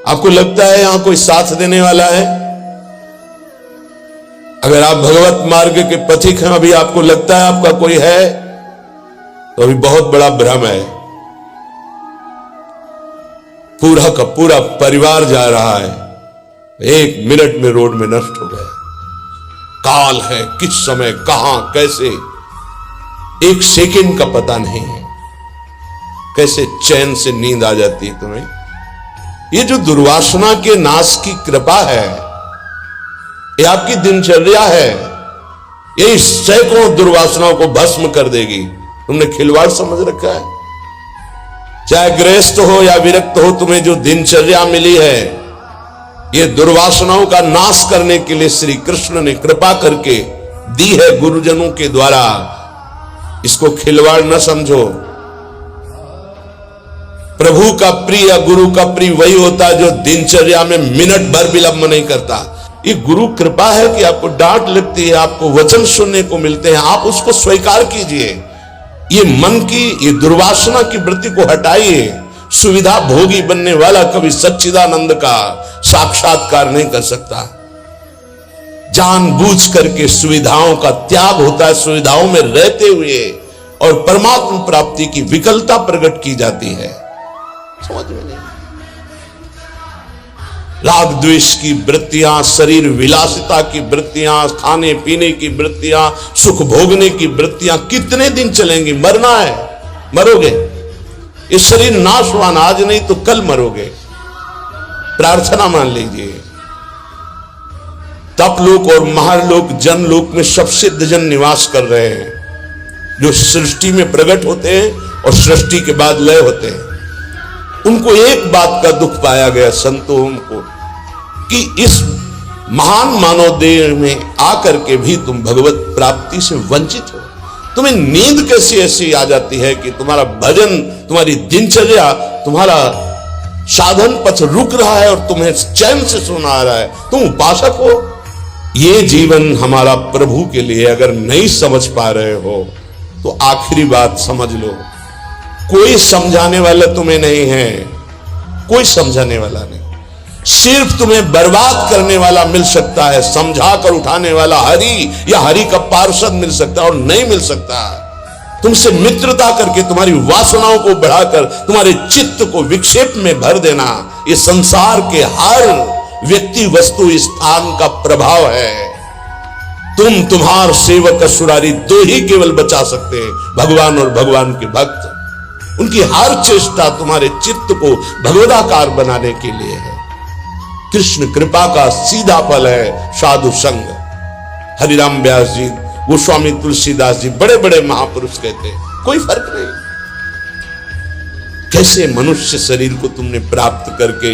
आपको लगता है यहां कोई साथ देने वाला है? अगर आप भगवत मार्ग के पथिक हैं, अभी आपको लगता है आपका कोई है, तो अभी बहुत बड़ा भ्रम है। पूरा का पूरा परिवार जा रहा है, 1 मिनट में रोड में नष्ट हो गया। काल है, किस समय कहां कैसे, 1 सेकंड का पता नहीं है। कैसे चैन से नींद आ जाती है तुम्हें? ये जो दुर्वासना के नाश की कृपा है, ये आपकी दिनचर्या है, ये सैकड़ों दुर्वासनाओं को भस्म कर देगी। तुमने खिलवाड़ समझ रखा है? चाहे गृहस्थ हो या विरक्त हो, तुम्हें जो दिनचर्या मिली है, ये दुर्वासनाओं का नाश करने के लिए श्री कृष्ण ने कृपा करके दी है गुरुजनों के द्वारा। इसको खिलवाड़ न समझो। प्रभु का प्रिय, गुरु का प्रिय वही होता है जो दिनचर्या में मिनट भर विलंब नहीं करता। ये गुरु कृपा है कि आपको डांट लगती है, आपको वचन सुनने को मिलते हैं, आप उसको स्वीकार कीजिए। ये मन की, ये दुर्वासना की वृत्ति को हटाइए। सुविधा भोगी बनने वाला कभी सच्चिदानंद का साक्षात्कार नहीं कर सकता। जानबूझ करके सुविधाओं का त्याग होता है, सुविधाओं में रहते हुए, और परमात्मा प्राप्ति की विकलता प्रकट की जाती है। समझ में नहीं? राग द्वेष की वृत्तियां, शरीर विलासिता की वृत्तियां, खाने पीने की वृत्तियां, सुख भोगने की वृत्तियां कितने दिन चलेंगी? मरना है, मरोगे। ये शरीर नाशवान, आज नहीं तो कल मरोगे। प्रार्थना मान लीजिए। तपलोक और महालोक, जनलोक में सब सिद्धजन निवास कर रहे हैं, जो सृष्टि में प्रकट होते हैं और सृष्टि के बाद लय होते हैं। उनको एक बात का दुख पाया गया, संतों को, कि इस महान मानव देह में आकर के भी तुम भगवत प्राप्ति से वंचित हो। तुम्हें नींद कैसी ऐसी आ जाती है कि तुम्हारा भजन, तुम्हारी दिनचर्या, तुम्हारा साधन पथ रुक रहा है और तुम्हें चैन से सोना आ रहा है। तुम उपासक हो। ये जीवन हमारा प्रभु के लिए अगर नहीं समझ पा रहे हो तो आखिरी बात समझ लो, कोई समझाने वाला तुम्हें नहीं है, कोई समझाने वाला नहीं। सिर्फ तुम्हें बर्बाद करने वाला मिल सकता है, समझा कर उठाने वाला हरि या हरि का पार्षद मिल सकता है, और नहीं मिल सकता। तुमसे मित्रता करके तुम्हारी वासनाओं को बढ़ाकर तुम्हारे चित्त को विक्षेप में भर देना, ये संसार के हर व्यक्ति वस्तु स्थान का प्रभाव है। तुम, तुम्हार सेवक असुरारी, 2 ही केवल बचा सकते हैं, भगवान और भगवान के भक्त। उनकी हर चेष्टा तुम्हारे चित्त को भगवदाकार बनाने के लिए है। कृष्ण कृपा का सीधा फल है साधु संग। हरिराम व्यास जी, गोस्वामी तुलसीदास जी, बड़े बड़े महापुरुष कहते कोई फर्क नहीं। कैसे मनुष्य शरीर को तुमने प्राप्त करके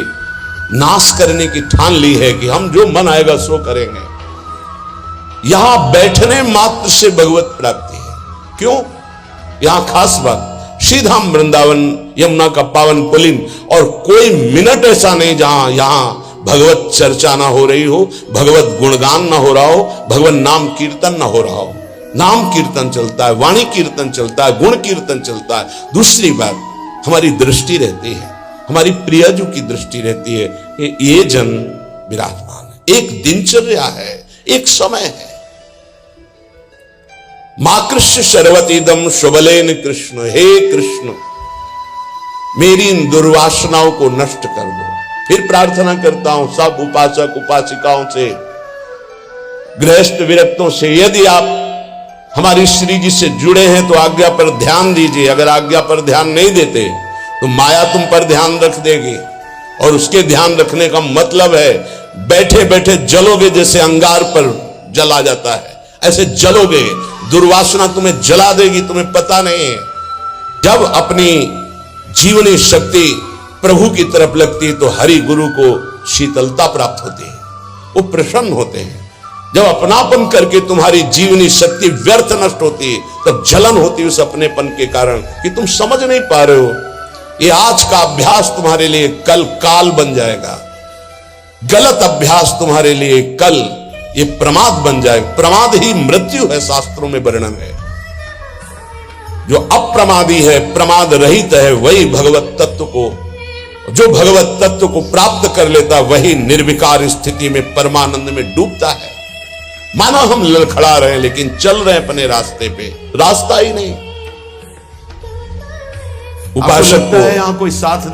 नाश करने की ठान ली है कि हम जो मन आएगा सो करेंगे। यहां बैठने मात्र से भगवत प्राप्ति है। क्यों? यहां खास बात, श्रीधाम वृंदावन यमुना का पावन पुलिन, और कोई मिनट ऐसा नहीं जहां यहां भगवत चर्चा ना हो रही हो, भगवत गुणगान ना हो रहा हो, भगवत नाम कीर्तन ना हो रहा हो। नाम कीर्तन चलता है, वाणी कीर्तन चलता है, गुण कीर्तन चलता है। दूसरी बात, हमारी दृष्टि रहती है, हमारी प्रियजू की दृष्टि रहती है कि ये जन विराजमान है। एक दिनचर्या है, एक समय है। माकृष्य शर्वतीदम शुभलेन कृष्ण, हे कृष्ण मेरी इन दुर्वासनाओं को नष्ट कर दो। फिर प्रार्थना करता हूं सब उपासक उपासिकाओं से, गृहस्थ विरक्तों से, यदि आप हमारी श्री जी से जुड़े हैं तो आज्ञा पर ध्यान दीजिए। अगर आज्ञा पर ध्यान नहीं देते तो माया तुम पर ध्यान रख देगी, और उसके ध्यान रखने का मतलब है बैठे बैठे जलोगे, जैसे अंगार पर जला जाता है, ऐसे जलोगे। दुर्वासना तुम्हें जला देगी, तुम्हें पता नहीं है। जब अपनी जीवनी शक्ति प्रभु की तरफ लगती है तो हरि गुरु को शीतलता प्राप्त होती है, वो प्रसन्न होते हैं। जब अपनापन करके तुम्हारी जीवनी शक्ति व्यर्थ नष्ट होती है, तब जलन होती है उस अपनेपन के कारण कि तुम समझ नहीं पा रहे हो। ये आज का अभ्यास तुम्हारे लिए कल काल बन जाएगा। गलत अभ्यास तुम्हारे लिए कल ये प्रमाद बन जाएगा। प्रमाद ही मृत्यु है, शास्त्रों में वर्णन है। जो अप्रमादी है, प्रमाद रहित है, वही भगवत तत्व को जो भगवत तत्व को प्राप्त कर लेता वही निर्विकार स्थिति में परमानंद में डूबता है। मानो हम लड़खड़ा रहे हैं लेकिन चल रहे हैं अपने रास्ते पे, रास्ता ही नहीं। उपासक को यहां कोई साथ दे